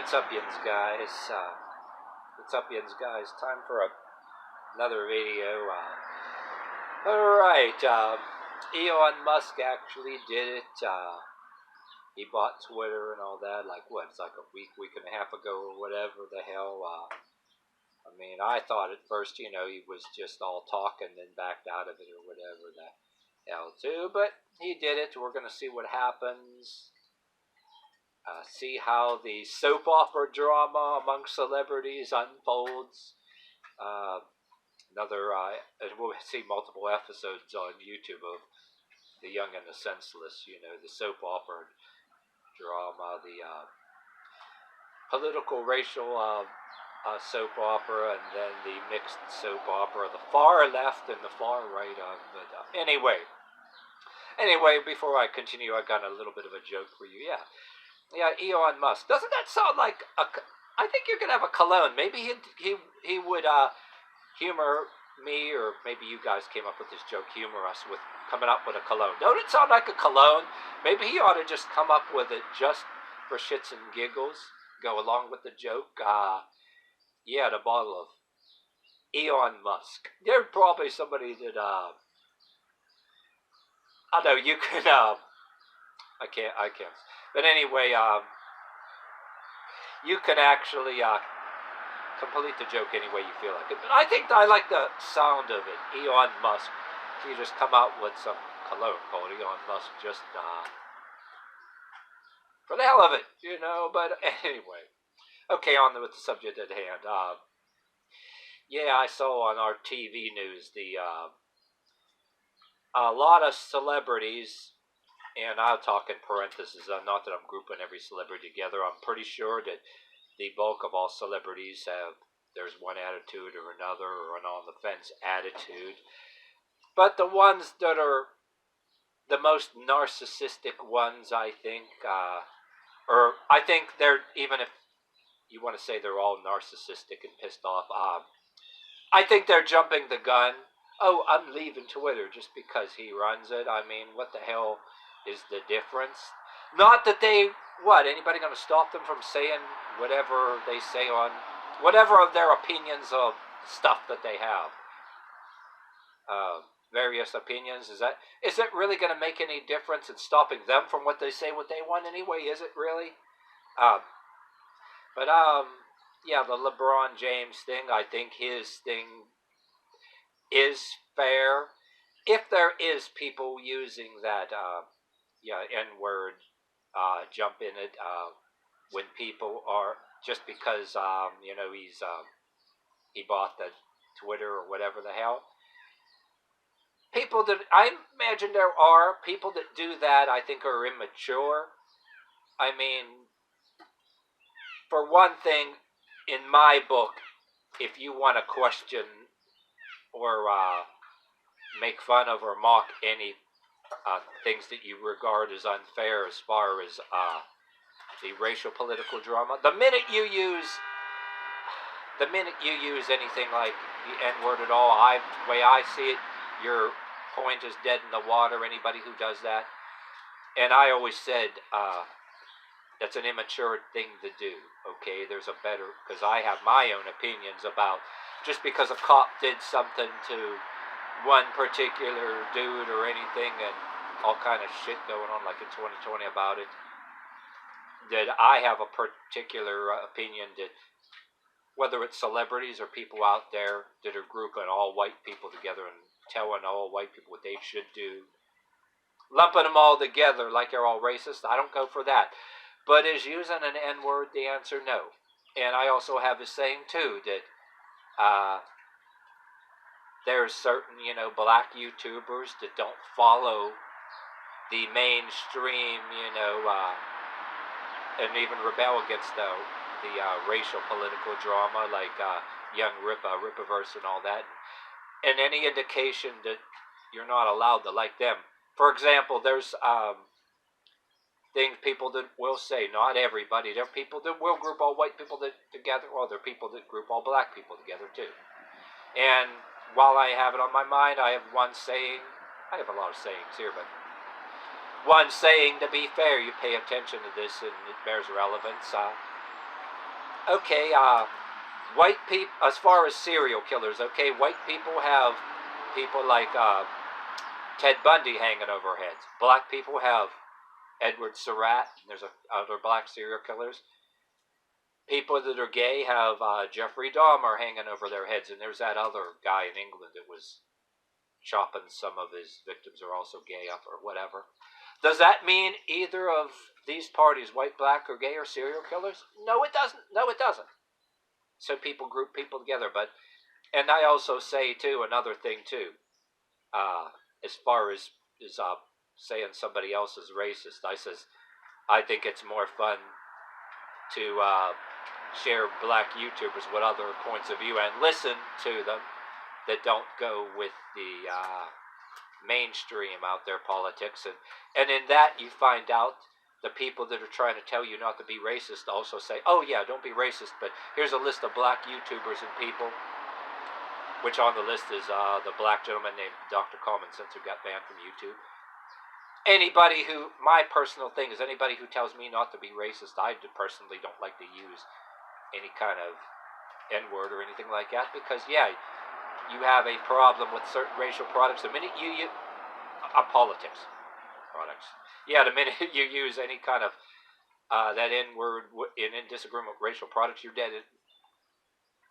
what's up, yins guys? Time for another video. Alright, Elon Musk actually did it. He bought Twitter and all that, it's like a week and a half ago or whatever the hell. I thought at first, he was just all talk and then backed out of it or whatever the hell too. But he did it. We're going to see what happens. See how the soap opera drama among celebrities unfolds. We'll see multiple episodes on YouTube of The Young and the Senseless, the soap opera drama, the political, racial soap opera, and then the mixed soap opera, the far left and the far right of it. Anyway, before I continue, I got a little bit of a joke for you. Yeah, Elon Musk. Doesn't that sound like I think you're gonna have a cologne. Maybe he would humor me, or maybe you guys came up with this joke. Humor us with coming up with a cologne. Don't it sound like a cologne? Maybe he ought to just come up with it just for shits and giggles. Go along with the joke. The bottle of Elon Musk. There's probably somebody that I know you can I can't. But anyway, you can actually complete the joke any way you feel like it. But I think I like the sound of it. Elon Musk. You just come out with some cologne called Elon Musk just for the hell of it, But anyway, okay, on with the subject at hand. I saw on our TV news a lot of celebrities. And I'll talk in parentheses, not that I'm grouping every celebrity together. I'm pretty sure that the bulk of all celebrities there's one attitude or another, or an on-the-fence attitude. But the ones that are the most narcissistic ones, I think, or I think they're, even if you want to say they're all narcissistic and pissed off, I think they're jumping the gun. Oh, I'm leaving Twitter just because he runs it. What the hell is the difference? Not that anybody going to stop them from saying whatever they say on whatever of their opinions of stuff that they have, various opinions. Is it really going to make any difference in stopping them from what they say, what they want anyway? Is it really? The LeBron James thing, I think his thing is fair. If there is people using that N-word, jump in it, when people are, just because, he bought the Twitter or whatever the hell. People that, I imagine there are people that do that, I think are immature. For one thing, in my book, if you want to question or make fun of or mock any things that you regard as unfair as far as the racial political drama, the minute you use anything like the N-word at all, the way I see it, your point is dead in the water. Anybody who does that, and I always said that's an immature thing to do. Okay, there's a better, because I have my own opinions about just because a cop did something to one particular dude or anything, and all kind of shit going on like in 2020 about it, that I have a particular opinion that whether it's celebrities or people out there that are grouping all white people together and telling all white people what they should do, lumping them all together like they're all racist, I don't go for that. But is using an N-word the answer? No. And I also have a saying too that there's certain, black YouTubers that don't follow the mainstream, and even rebel against the racial political drama, like Young Rippaverse and all that. And any indication that you're not allowed to like them. For example, there's people that will say, not everybody, there are people that will group all white people together, or there are people that group all black people together too. And while I have it on my mind, I have one saying, I have a lot of sayings here, but one saying, to be fair, you pay attention to this and it bears relevance. Okay, white people, as far as serial killers, okay, white people have people like Ted Bundy hanging over heads. Black people have Edward Surratt. There's other black serial killers. People that are gay have Jeffrey Dahmer hanging over their heads, and there's that other guy in England that was chopping some of his victims are also gay up or whatever. Does that mean either of these parties, white, black, or gay, are serial killers? No, it doesn't. No, it doesn't. So people group people together, but and I also say too another thing too. Uh, as far as saying somebody else is racist, I think it's more fun to share black YouTubers with other points of view and listen to them that don't go with the mainstream out there politics, and in that you find out the people that are trying to tell you not to be racist also say, oh yeah, don't be racist, but here's a list of black YouTubers and people, which on the list is the black gentleman named Dr. Common Sense who got banned from YouTube. Anybody who, my personal thing is anybody who tells me not to be racist, I personally don't like to use any kind of N-word or anything like that, because yeah, you have a problem with certain racial products. The minute you politics products, yeah, the minute you use any kind of that N word in disagreement with racial products, you're dead.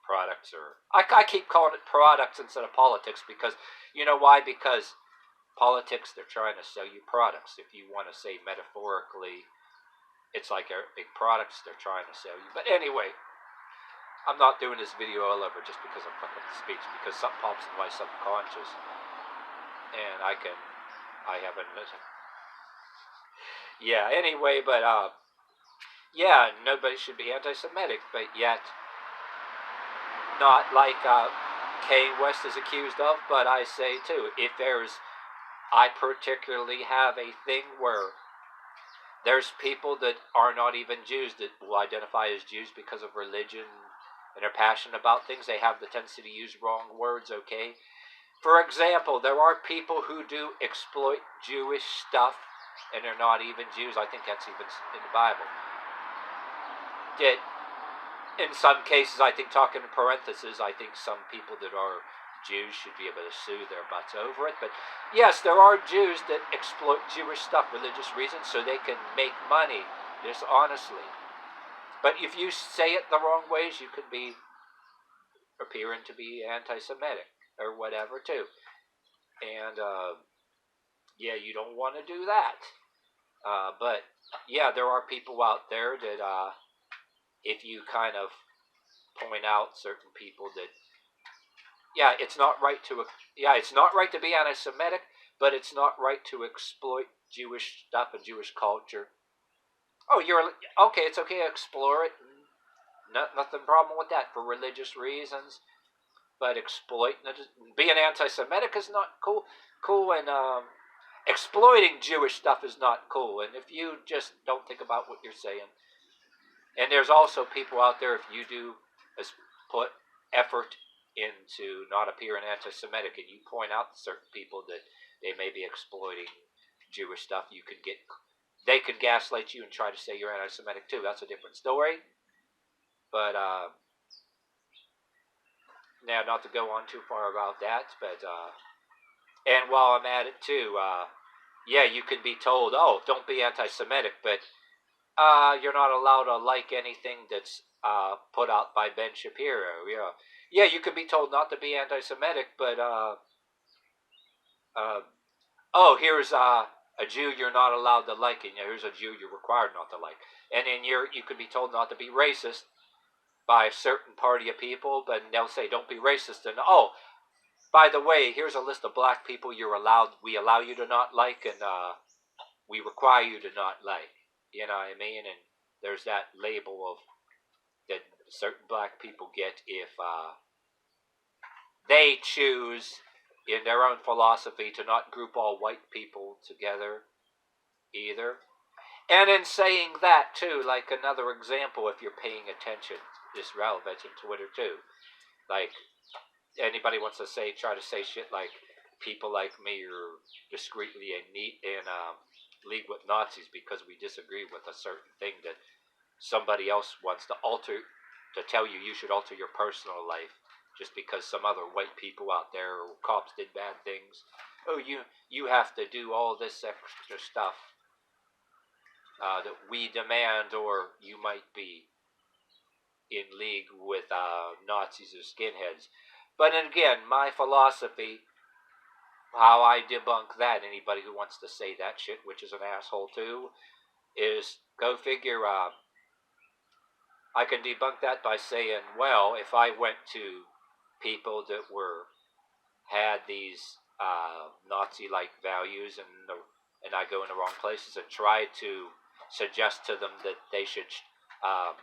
Products, or I keep calling it products instead of politics, because you know why? Because politics, they're trying to sell you products. If you want to say metaphorically, it's like a big products they're trying to sell you. But anyway, I'm not doing this video all over just because I'm fucking the speech, because something pops in my subconscious, and I haven't. Yeah. Anyway, but yeah, nobody should be anti-Semitic, but yet not like Kanye West is accused of. But I say too, if I particularly have a thing where there's people that are not even Jews that will identify as Jews because of religion and are passionate about things. They have the tendency to use wrong words, okay? For example, there are people who do exploit Jewish stuff and they're not even Jews. I think that's even in the Bible. That in some cases, I think, talking in parentheses, I think some people that are Jews should be able to sue their butts over it. But yes, there are Jews that exploit Jewish stuff, religious reasons, so they can make money dishonestly. But if you say it the wrong ways, you could be appearing to be anti-Semitic or whatever too. And yeah, you don't want to do that. But yeah, there are people out there that if you kind of point out certain people that yeah, it's not right to be anti-Semitic, but it's not right to exploit Jewish stuff and Jewish culture. Oh, you're okay. It's okay to explore it. Nothing problem with that for religious reasons. But exploiting it, being anti-Semitic is not cool. Cool, and exploiting Jewish stuff is not cool. And if you just don't think about what you're saying, and there's also people out there, if you do put effort into not appearing anti-Semitic, and you point out to certain people that they may be exploiting Jewish stuff, they could gaslight you and try to say you're anti-Semitic too. That's a different story. But now, not to go on too far about that, but and while I'm at it too, yeah, you can be told, oh, don't be anti-Semitic, but you're not allowed to like anything that's put out by Ben Shapiro. Yeah, you can be told not to be anti-Semitic, but oh, here's a Jew you're not allowed to like, and here's a Jew you're required not to like, and then you could be told not to be racist by a certain party of people, but they'll say don't be racist, and oh, by the way, here's a list of black people we allow you to not like, and we require you to not like. You know what I mean? And there's that label of that certain black people get if they choose in their own philosophy to not group all white people together either. And in saying that too, like another example, if you're paying attention, is relevant in Twitter too. Like anybody wants to try to say shit like people like me are discreetly in league with Nazis because we disagree with a certain thing that somebody else wants to alter. to tell you you should alter your personal life just because some other white people out there or cops did bad things. Oh, you have to do all this extra stuff that we demand, or you might be in league with Nazis or skinheads. But then again, my philosophy, how I debunk that, anybody who wants to say that shit, which is an asshole too, is go figure. I can debunk that by saying, well, if I went to people that had these Nazi-like values, and I go in the wrong places and try to suggest to them that they should um,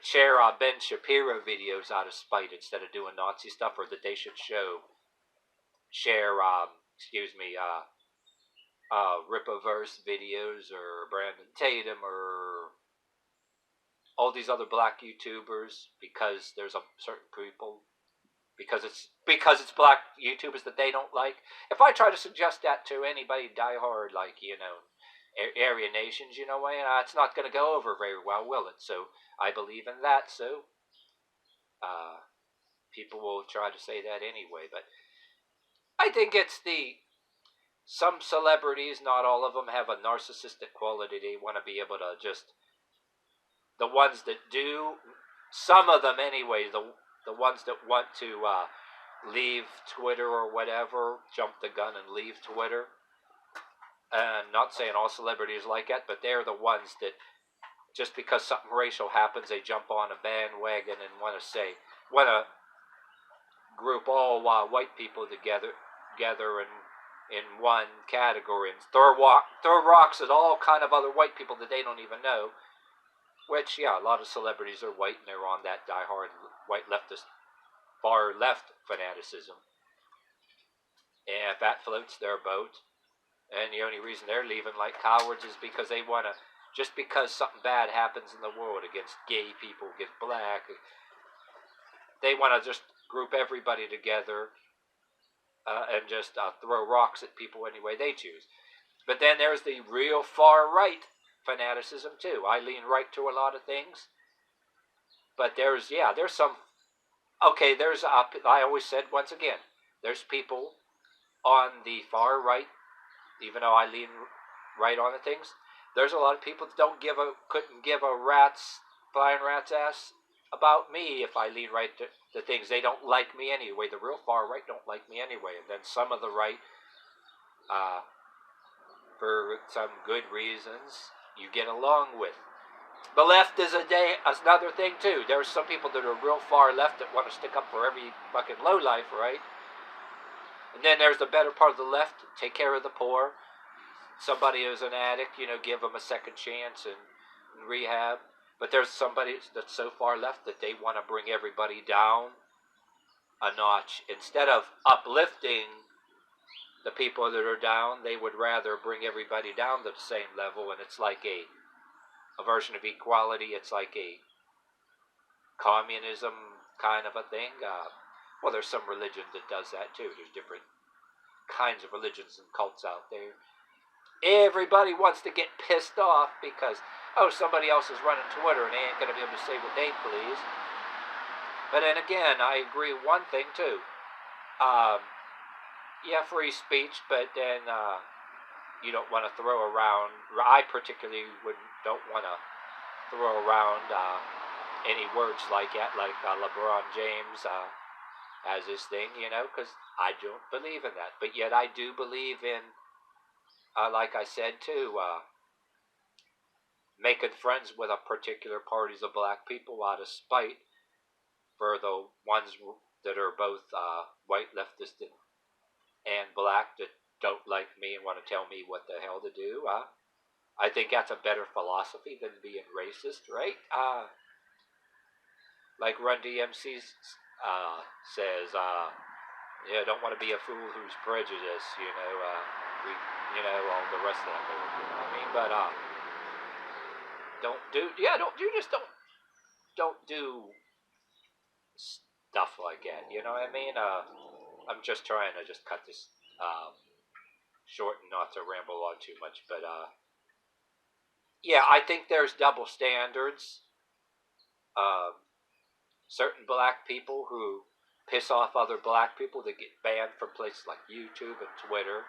share Ben Shapiro videos out of spite instead of doing Nazi stuff, or that they should share Ripaverse videos, or Brandon Tatum, or all these other black YouTubers, because there's a certain people, because it's black YouTubers that they don't like. If I try to suggest that to anybody diehard, like, Aryan nations, it's not going to go over very well, will it? So I believe in that. So people will try to say that anyway. But I think it's some celebrities, not all of them, have a narcissistic quality. They want to be able to just, the ones that do, some of them anyway, the ones that want to leave Twitter or whatever, jump the gun and leave Twitter. And not saying all celebrities like that, but they're the ones that, just because something racial happens, they jump on a bandwagon and want to group all white people together in one category, and throw rocks at all kind of other white people that they don't even know. Which, yeah, a lot of celebrities are white, and they're on that diehard white leftist, far left fanaticism. And if that floats their boat, and the only reason they're leaving like cowards is because they want to, just because something bad happens in the world against gay people, against black, they want to just group everybody together and just throw rocks at people any way they choose. But then there's the real far right fanaticism too. I lean right to a lot of things, but there's some. Okay, I always said, once again, there's people on the far right, even though I lean right on the things. There's a lot of people that couldn't give a flying rat's ass about me if I lean right to things. They don't like me anyway. The real far right don't like me anyway. And then some of the right, for some good reasons, you get along with. The left is another thing too. There's some people that are real far left that want to stick up for every fucking lowlife, right? And then there's the better part of the left, take care of the poor. Somebody who's an addict, give them a second chance and rehab. But there's somebody that's so far left that they want to bring everybody down a notch. Instead of uplifting the people that are down, they would rather bring everybody down to the same level. And it's like a version of equality. It's like a communism kind of a thing. Well, there's some religion that does that too. There's different kinds of religions and cults out there. Everybody wants to get pissed off because, somebody else is running Twitter and they ain't going to be able to say what they please. But then again, I agree with one thing too. Free speech, but then you don't want to throw around, I particularly don't want to throw around any words like that, like LeBron James has this thing, because I don't believe in that. But yet I do believe in, like I said too, making friends with a particular parties of black people out of spite for the ones that are both white leftist and black that don't like me and want to tell me what the hell to do. I think that's a better philosophy than being racist, right? Like Run DMC says, don't want to be a fool who's prejudiced, all the rest of that, I mean? But don't do stuff like that, you know what I mean? I'm just trying to just cut this short and not to ramble on too much, but I think there's double standards Um, certain black people who piss off other black people that get banned from places like YouTube and Twitter,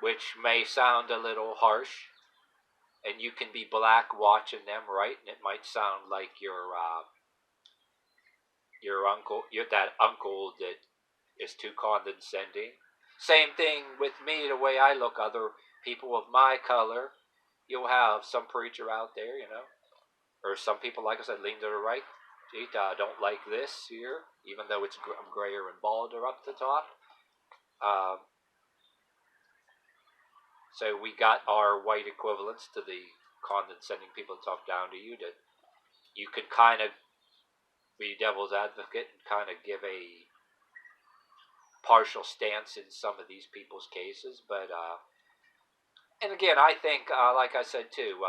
which may sound a little harsh, and you can be black watching them, right? And it might sound like your uncle, you're that uncle that is too condescending. Same thing with me, the way I look. Other people of my color, you'll have some preacher out there, or some people, like I said, lean to the right. Gee, don't like this here, even though it's grayer and balder up the top. Um, so we got our white equivalents to the condescending people that talk down to you. That you could kind of be devil's advocate and kind of give a partial stance in some of these people's cases, but and again, I think, like I said too,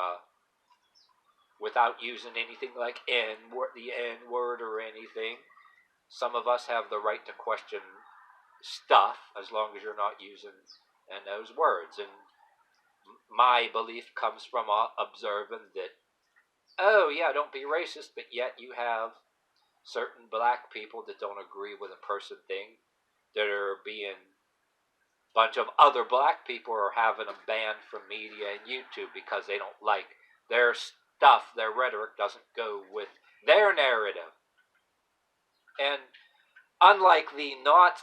without using anything like the N word or anything, some of us have the right to question stuff as long as you're not using those words. And my belief comes from observing that, oh yeah, don't be racist, but yet you have certain black people that don't agree with a person thing that are being bunch of other black people are having them banned from media and YouTube because they don't like their stuff, their rhetoric doesn't go with their narrative. And unlike the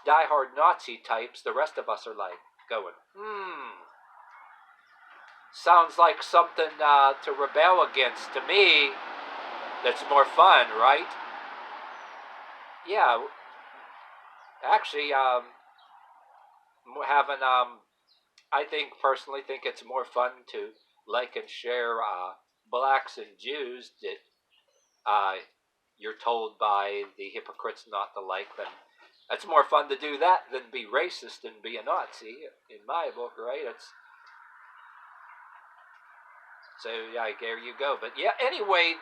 diehard Nazi types, the rest of us are like going, sounds like something to rebel against to me that's more fun, right? Yeah, actually, having I personally think it's more fun to like and share blacks and Jews that you're told by the hypocrites not to like them. It's more fun to do that than be racist and be a Nazi, in my book, right? So yeah, there you go. But yeah, anyway,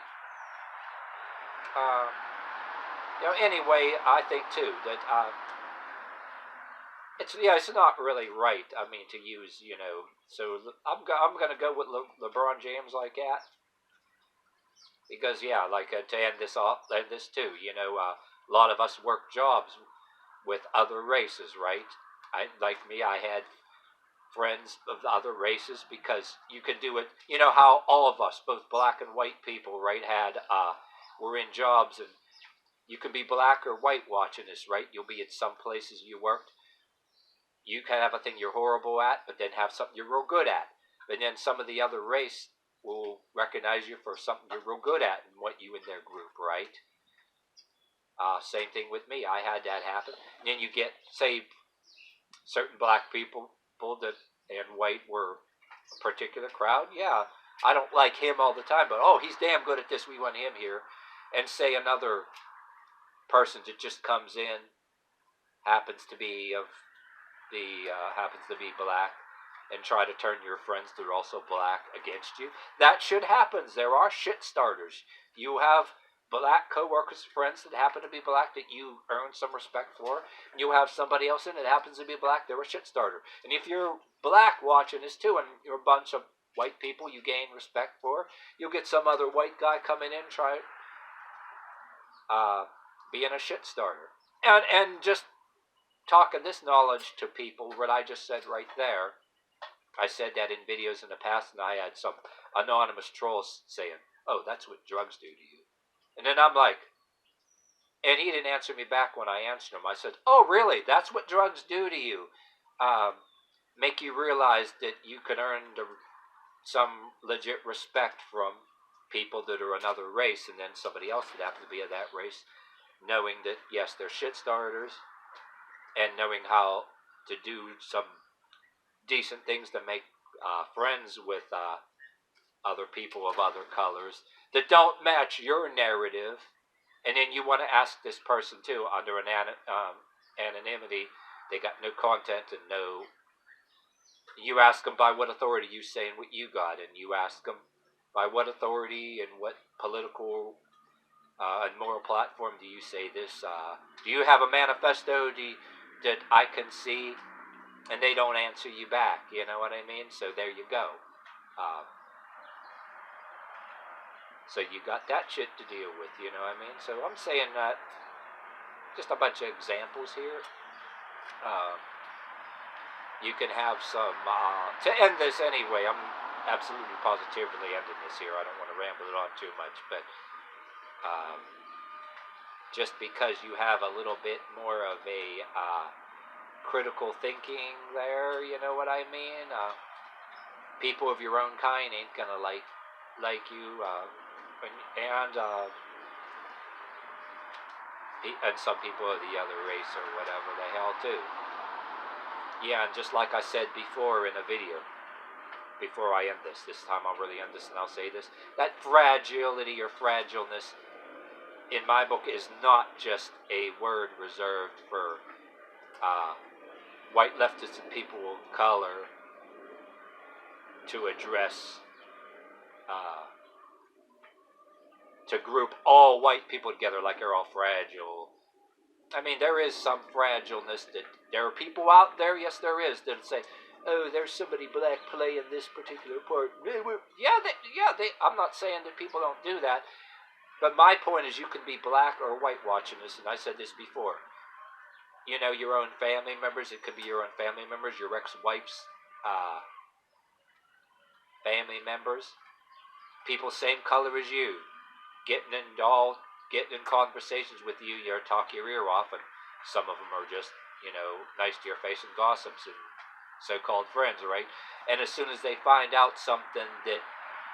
I think too that it's not really right. I mean, to use So I'm gonna go with LeBron James like that. Because yeah, like to end this too, a lot of us work jobs with other races, right? I had friends of other races because you can do it. You know how all of us, both black and white people, right, were in jobs, and you can be black or white watching this, right? You'll be at some places you worked. You can have a thing you're horrible at, but then have something you're real good at. And then some of the other race will recognize you for something you're real good at and want you in their group, right? Same thing with me. I had that happen. And then you get, say, certain black people that and white were a particular crowd. Yeah, I don't like him all the time, but oh, he's damn good at this. We want him here. And say another person that just comes in happens to be black, and try to turn your friends that are also black against you. That shit happens. There are shit starters. You have black coworkers, friends that happen to be black that you earn some respect for. You have somebody else in it that happens to be black. They're a shit starter. And if you're black watching this too, and you're a bunch of white people you gain respect for, you'll get some other white guy coming in and try being a shit starter. And just talking this knowledge to people, what I just said right there, I said that in videos in the past, and I had some anonymous trolls saying, oh, that's what drugs do to you. And then I'm like, and he didn't answer me back when I answered him. I said, oh, really? That's what drugs do to you? Make you realize that you can earn some legit respect from people that are another race, and then somebody else that happens to be of that race, knowing that, yes, they're shit starters, and knowing how to do some decent things to make friends with other people of other colors that don't match your narrative. And then you want to ask this person too, under an anonymity, they got no content and no. You ask them by what authority you saying what you got, and you ask them by what authority and what political and moral platform do you say this? Do you have a manifesto that I can see? And they don't answer you back, you know what I mean? So there you go. So you got that shit to deal with, you know what I mean? So I'm saying that just a bunch of examples here. Uh, you can have some to end this anyway. I'm absolutely positively ending this here. I don't want to ramble it on too much, but um, just because you have a little bit more of a critical thinking there, you know what I mean? People of your own kind ain't gonna like you, and some people of the other race or whatever the hell too. Yeah, and just like I said before in a video, before I end this time I'll really end this and I'll say this: that fragility or fragileness in my book is not just a word reserved for white leftists and people of color to address, to group all white people together like they're all fragile. I mean, there is some fragileness that there are people out there, yes, there is, that say, oh, there's somebody black playing this particular part. I'm not saying that people don't do that, but my point is you can be black or white watching this, and I said this before. You know, your own family members, it could be your own family members, your ex-wife's family members, people same color as you, getting in conversations with you, you talk your ear off, and some of them are just, nice to your face and gossips and so-called friends, right? And as soon as they find out something that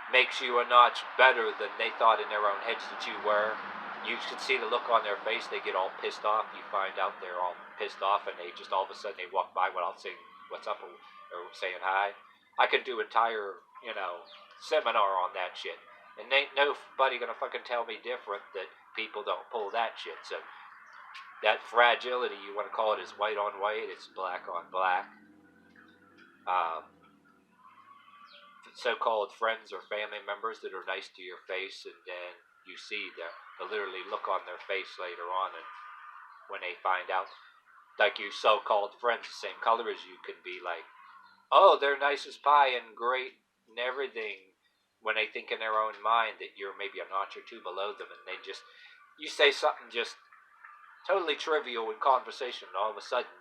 makes you a notch better than they thought in their own heads that you were, you can see the look on their face. They get all pissed off. You find out they're all pissed off, and they just all of a sudden they walk by without saying what's up or saying hi. I could do entire, seminar on that shit. And ain't nobody gonna fucking tell me different that people don't pull that shit. So that fragility, you want to call it, is white on white. It's black on black. So-called friends or family members that are nice to your face, and then you see the literally look on their face later on, and when they find out, like your so-called friends the same color as you, can be like, oh, they're nice as pie and great and everything, when they think in their own mind that you're maybe a notch or two below them, and you say something just totally trivial in conversation, and all of a sudden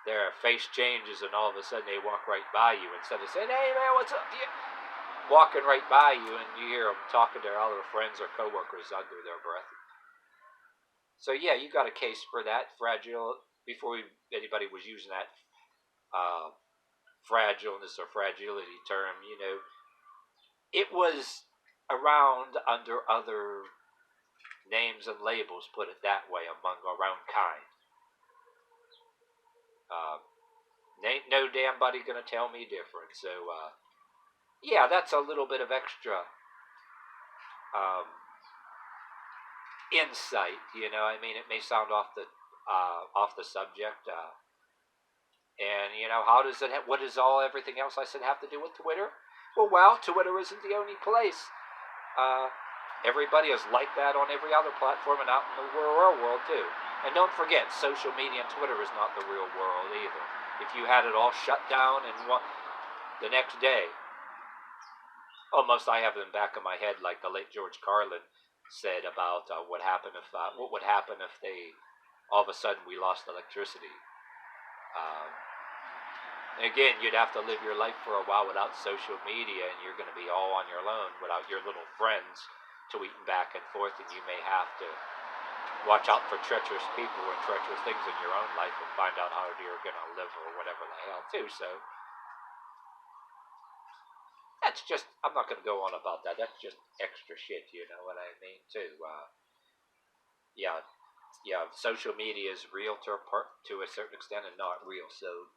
their face changes, and all of a sudden they walk right by you instead of saying, hey man, what's up? Yeah. Walking right by you, and you hear them talking to their other friends or coworkers under their breath. So yeah, you got a case for that fragile. Before anybody was using that fragileness or fragility term, it was around under other names and labels, put it that way, among our own kind. Ain't no damn buddy gonna tell me different. So yeah, that's a little bit of extra insight. I mean, it may sound off the subject, and how does it? What does everything else I said have to do with Twitter? Well, Twitter isn't the only place. Everybody is like that on every other platform and out in the real world too. And don't forget, social media and Twitter is not the real world either. If you had it all shut down and the next day, almost I have it in the back of my head, like the late George Carlin said about what would happen if they all of a sudden we lost electricity. Again, you'd have to live your life for a while without social media, and you're going to be all on your own without your little friends tweeting back and forth, and you may have to watch out for treacherous people and treacherous things in your own life and find out how you're going to live or whatever the hell too. So that's just, I'm not going to go on about that. That's just extra shit, you know what I mean too. Yeah, social media is real to a certain extent and not real. So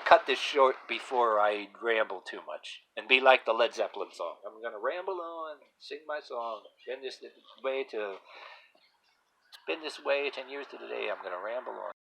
cut this short before I ramble too much and be like the Led Zeppelin song. I'm gonna ramble on, sing my song, spin this way 10 years to the day. I'm gonna ramble on.